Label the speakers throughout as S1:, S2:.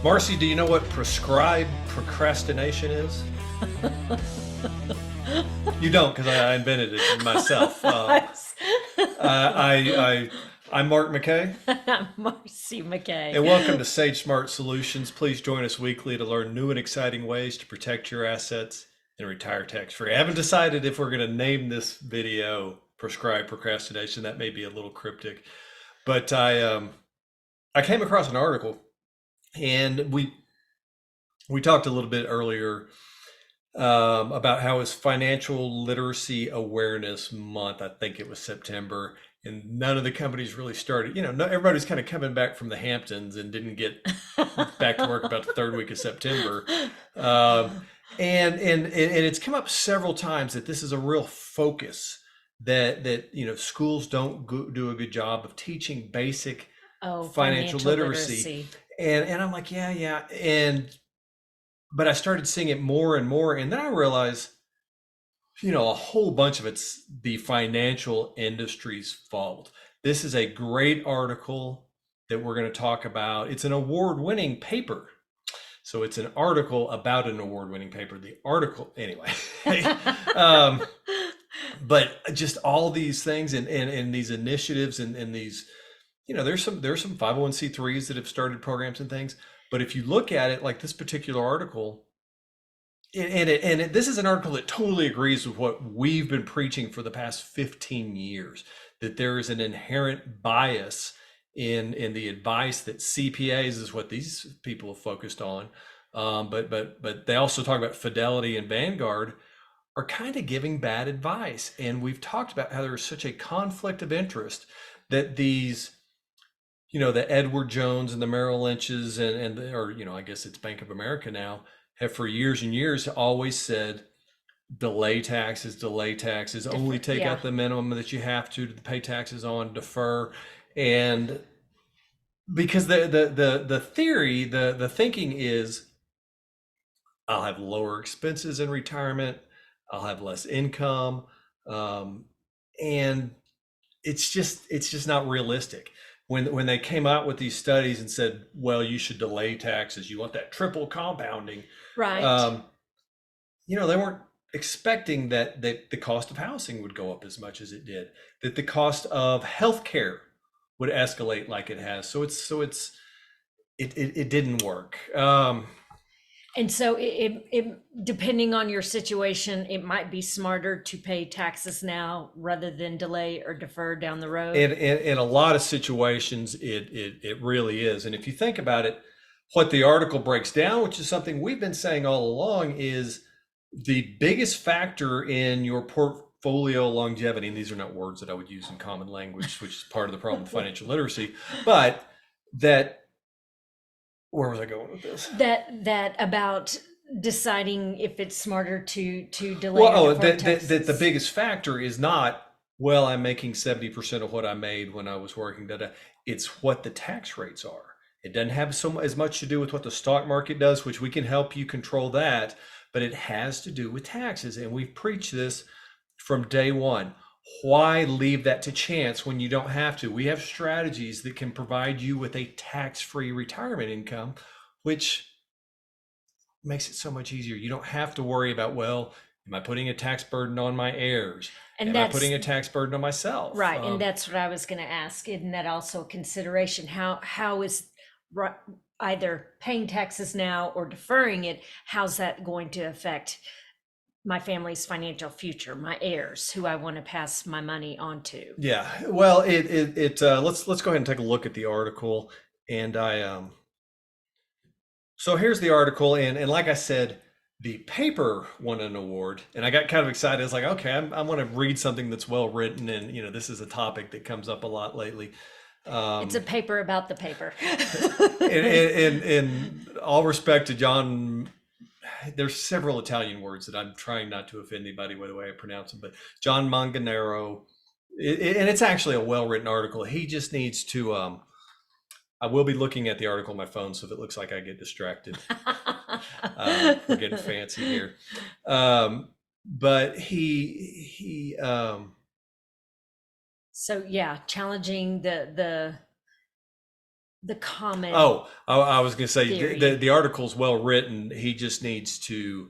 S1: Marcy, do you know what prescribed procrastination is? You don't, because I invented it myself. I'm Mark McKay,
S2: I'm Marcy McKay.
S1: and welcome to Sage Smart Solutions. Please join us weekly to learn new and exciting ways to protect your assets and retire tax-free. I haven't decided if we're going to name this video "Prescribed Procrastination." That may be a little cryptic, but I came across an article, and we talked a little bit earlier about how it's Financial Literacy Awareness Month. I think it was September, and none of the companies really started. No, everybody's kind of coming back from the Hamptons and didn't get back to work about the third week of September. And it's come up several times that this is a real focus that schools don't do a good job of teaching basic financial literacy. And I'm like, yeah. But I started seeing it more and more. And then I realized, a whole bunch of it's the financial industry's fault. This is a great article that we're going to talk about. It's an award-winning paper. So it's an article about an award-winning paper. The article, anyway. But just all these things and these initiatives and these, there's some 501c3s that have started programs and things. But if you look at it, like this particular article, this is an article that totally agrees with what we've been preaching for the past 15 years, that there is an inherent bias in the advice that CPAs is what these people have focused on. But they also talk about Fidelity and Vanguard are kind of giving bad advice. And we've talked about how there's such a conflict of interest that these the Edward Jones and the Merrill Lynch's or I guess it's Bank of America now, have for years and years always said, delay taxes, only take out the minimum that you have to pay taxes on, defer. And because the theory, the thinking is, I'll have lower expenses in retirement, I'll have less income, and it's just not realistic. When they came out with these studies and said, well, you should delay taxes, you want that triple compounding,
S2: Right.
S1: they weren't expecting that the cost of housing would go up as much as it did, that the cost of healthcare would escalate like it has. So it didn't work.
S2: And so it depending on your situation, it might be smarter to pay taxes now rather than delay or defer down the road.
S1: In a lot of situations, it really is. And if you think about it, what the article breaks down, which is something we've been saying all along, is the biggest factor in your portfolio longevity. And these are not words that I would use in common language, which is part of the problem with financial literacy, but where was I going with this?
S2: That about deciding if it's smarter to delay or defer taxes.
S1: That the biggest factor is not, well, I'm making 70% of what I made when I was working. It's what the tax rates are. It doesn't have as much to do with what the stock market does, which we can help you control that, but it has to do with taxes. And we've preached this from day one. Why leave that to chance when you don't have to? We have strategies that can provide you with a tax-free retirement income, which makes it so much easier. You don't have to worry about, well, am I putting a tax burden on my heirs? Am I putting a tax burden on myself?
S2: Right, and that's what I was going to ask. Isn't that also a consideration? How is either paying taxes now or deferring it, how's that going to affect my family's financial future, my heirs, who I want to pass my money on to?
S1: Yeah, well, let's go ahead and take a look at the article. And so here's the article, and like I said, the paper won an award, and I got kind of excited. I was like, okay, I want to read something that's well written, and this is a topic that comes up a lot lately.
S2: It's a paper about the paper.
S1: In all respect to John, there's several Italian words that I'm trying not to offend anybody with the way I pronounce them, but John Manganero, and it's actually a well-written article. He just needs to, I will be looking at the article on my phone, so if it looks like I get distracted, we're getting fancy here. But he
S2: So yeah, challenging the the common
S1: Oh, I was going to say
S2: theory.
S1: the article's well written. He just needs to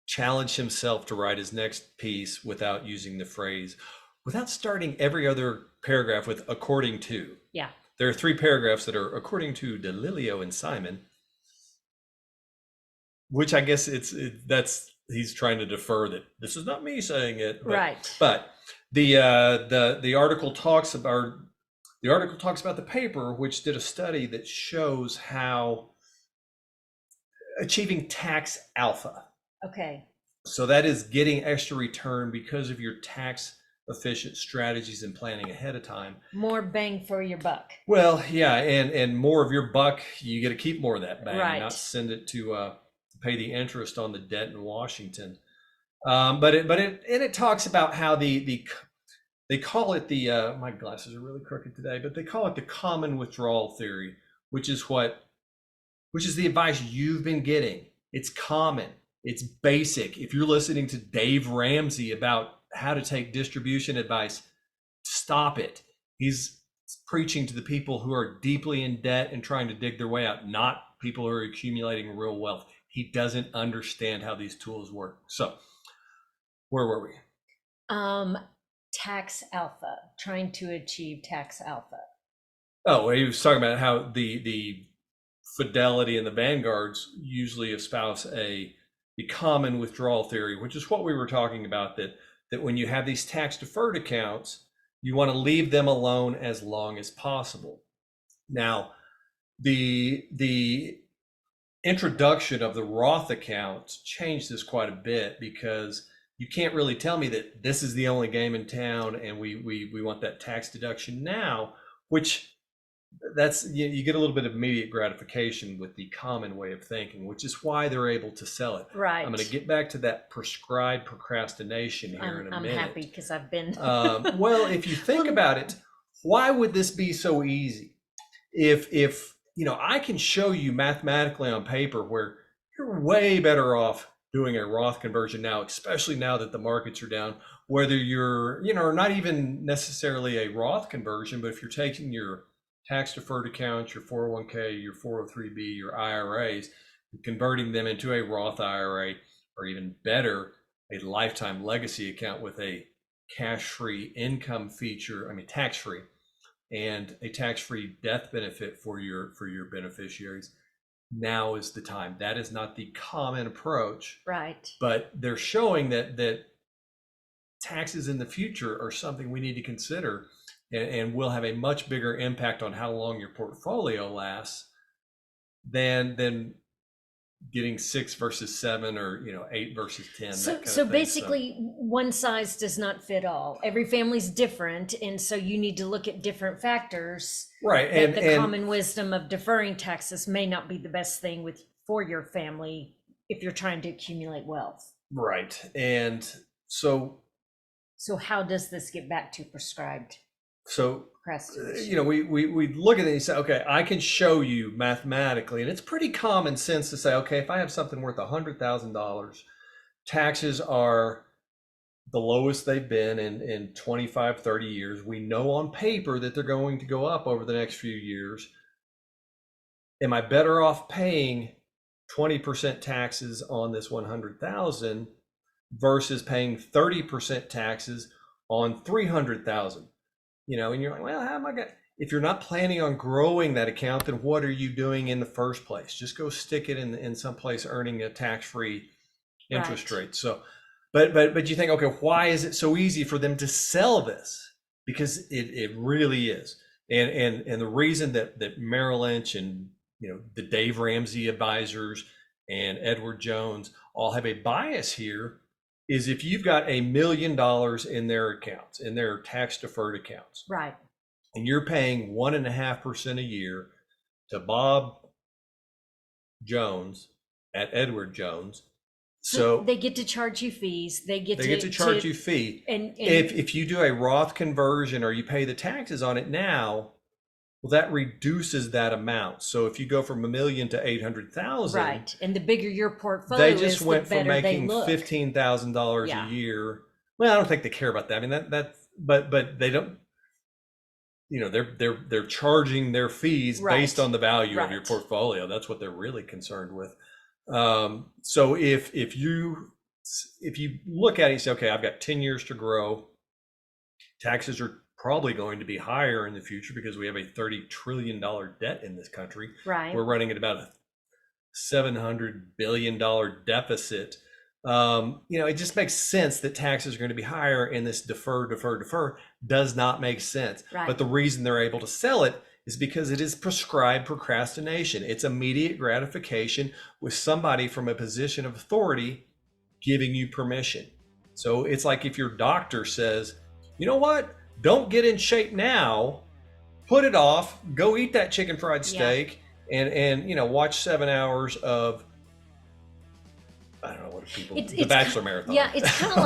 S1: challenge himself to write his next piece without using the phrase, without starting every other paragraph with according to.
S2: Yeah.
S1: There are 3 paragraphs that are according to DeLilio and Simon, which I guess that's he's trying to defer that this is not me saying it,
S2: Right.
S1: but the article talks about the paper, which did a study that shows how achieving tax alpha.
S2: Okay.
S1: So that is getting extra return because of your tax efficient strategies and planning ahead of time.
S2: More bang for your buck.
S1: Well, yeah, and more of your buck, you get to keep more of that bang,
S2: Right.
S1: not send it to pay the interest on the debt in Washington. But it talks about how they call it the my glasses are really crooked today, but they call it the common withdrawal theory, which is the advice you've been getting. It's common. It's basic. If you're listening to Dave Ramsey about how to take distribution advice, stop it. He's preaching to the people who are deeply in debt and trying to dig their way out, not people who are accumulating real wealth. He doesn't understand how these tools work. So, where were we?
S2: Tax alpha, trying to achieve tax alpha.
S1: Oh, he was talking about how the Fidelity and the Vanguards usually espouse the common withdrawal theory, which is what we were talking about, that when you have these tax deferred accounts, you want to leave them alone as long as possible. Now, the introduction of the Roth account changed this quite a bit, because you can't really tell me that this is the only game in town and we want that tax deduction now, which that's you get a little bit of immediate gratification with the common way of thinking, which is why they're able to sell it.
S2: Right.
S1: I'm going to get back to that prescribed procrastination here in a minute.
S2: I'm happy because I've been.
S1: Well, if you think about it, why would this be so easy? If I can show you mathematically on paper where you're way better off doing a Roth conversion now, especially now that the markets are down, whether you're, not even necessarily a Roth conversion, but if you're taking your tax deferred accounts, your 401k, your 403b, your IRAs, converting them into a Roth IRA, or even better, a lifetime legacy account with a cash-free income feature, tax-free, and a tax-free death benefit for your beneficiaries. Now is the time. That is not the common approach,
S2: right?
S1: But they're showing that taxes in the future are something we need to consider, and will have a much bigger impact on how long your portfolio lasts than getting 6 versus 7, or 8 versus 10.
S2: So basically, one size does not fit all. Every family's different, and so you need to look at different factors.
S1: Right,
S2: and the common wisdom of deferring taxes may not be the best thing for your family if you're trying to accumulate wealth.
S1: Right, and so
S2: how does this get back to prescribed?
S1: So, we look at it and say, okay, I can show you mathematically, and it's pretty common sense to say, okay, if I have something worth $100,000, taxes are the lowest they've been in 25, 30 years. We know on paper that they're going to go up over the next few years. Am I better off paying 20% taxes on this 100,000 versus paying 30% taxes on 300,000? And you're like, well, how am I going to, if you're not planning on growing that account, then what are you doing in the first place? Just go stick it in some place earning a tax-free interest rate. So, but you think, okay, why is it so easy for them to sell this? Because it really is. And the reason that Merrill Lynch and, the Dave Ramsey advisors and Edward Jones all have a bias here is if you've got $1 million in their accounts, in their tax deferred accounts,
S2: right,
S1: and you're paying 1.5% a year to Bob Jones at Edward Jones, so
S2: they get to charge you fees. They get to
S1: charge you fee. And if you do a Roth conversion or you pay the taxes on it now, well, that reduces that amount. So if you go from $1 million to 800,000,
S2: right, and the bigger your portfolio is,
S1: they just went from making
S2: $15,000
S1: a year. Well, I don't think they care about that. But they don't. they're charging their fees based
S2: Right.
S1: on the value of your
S2: Right.
S1: portfolio. That's what they're really concerned with. So if you look at it and say, okay, I've got 10 years to grow, taxes are probably going to be higher in the future because we have a $30 trillion debt in this country.
S2: Right.
S1: We're running at about a $700 billion deficit. It just makes sense that taxes are going to be higher, and this defer does not make sense.
S2: Right.
S1: But the reason they're able to sell it is because it is prescribed procrastination. It's immediate gratification with somebody from a position of authority giving you permission. So it's like if your doctor says, you know what, don't get in shape now, put it off, go eat that chicken fried steak, and watch 7 hours of, I don't know what people, the Bachelor Marathon.
S2: Yeah, it's kind of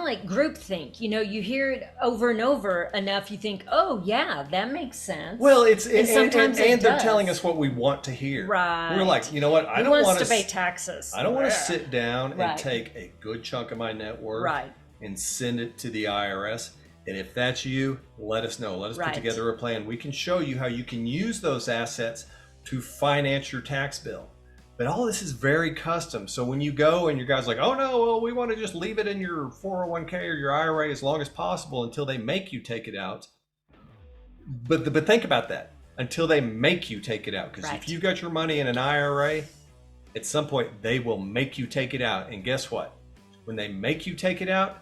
S2: like groupthink. You hear it over and over enough, you think, oh yeah, that makes sense.
S1: Well,
S2: sometimes
S1: they're telling us what we want to hear.
S2: Right.
S1: We're like, you know what?
S2: I don't want to pay taxes.
S1: I don't want to sit down and take a good chunk of my net worth and send it to the IRS. And if that's you, let us know. Let us put together a plan. We can show you how you can use those assets to finance your tax bill. But all this is very custom. So when you go and your guy's like, oh no, well, we want to just leave it in your 401k or your IRA as long as possible until they make you take it out. But think about that, until they make you take it out. Because if you got your money in an IRA, at some point they will make you take it out. And guess what? When they make you take it out,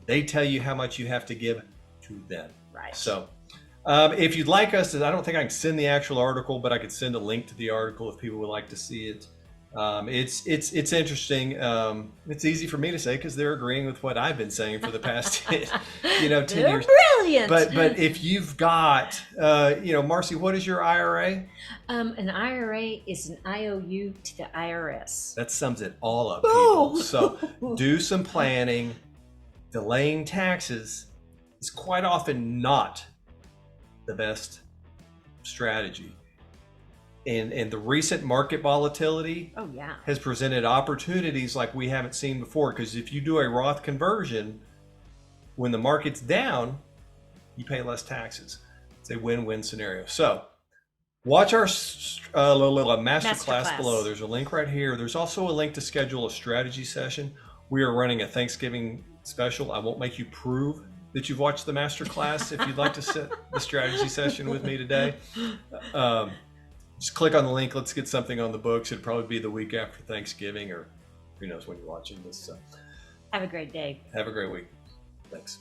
S1: they tell you how much you have to give to them.
S2: Right.
S1: So if you'd like us to, I don't think I can send the actual article, but I could send a link to the article if people would like to see it. It's interesting. It's easy for me to say because they're agreeing with what I've been saying for the past 10
S2: They're
S1: years.
S2: Brilliant.
S1: But if you've got, Marcy, what is your IRA?
S2: An IRA is an IOU to the IRS.
S1: That sums it all up, people. So do some planning. Delaying taxes is quite often not the best strategy. And the recent market volatility has presented opportunities like we haven't seen before. Because if you do a Roth conversion, when the market's down, you pay less taxes. It's a win-win scenario. So watch our masterclass below. There's a link right here. There's also a link to schedule a strategy session. We are running a Thanksgiving special. I won't make you prove that you've watched the masterclass if you'd like to sit the strategy session with me today. Just click on the link. Let's get something on the books. It'd probably be the week after Thanksgiving, or who knows when you're watching this.
S2: Have a great day.
S1: Have a great week. Thanks.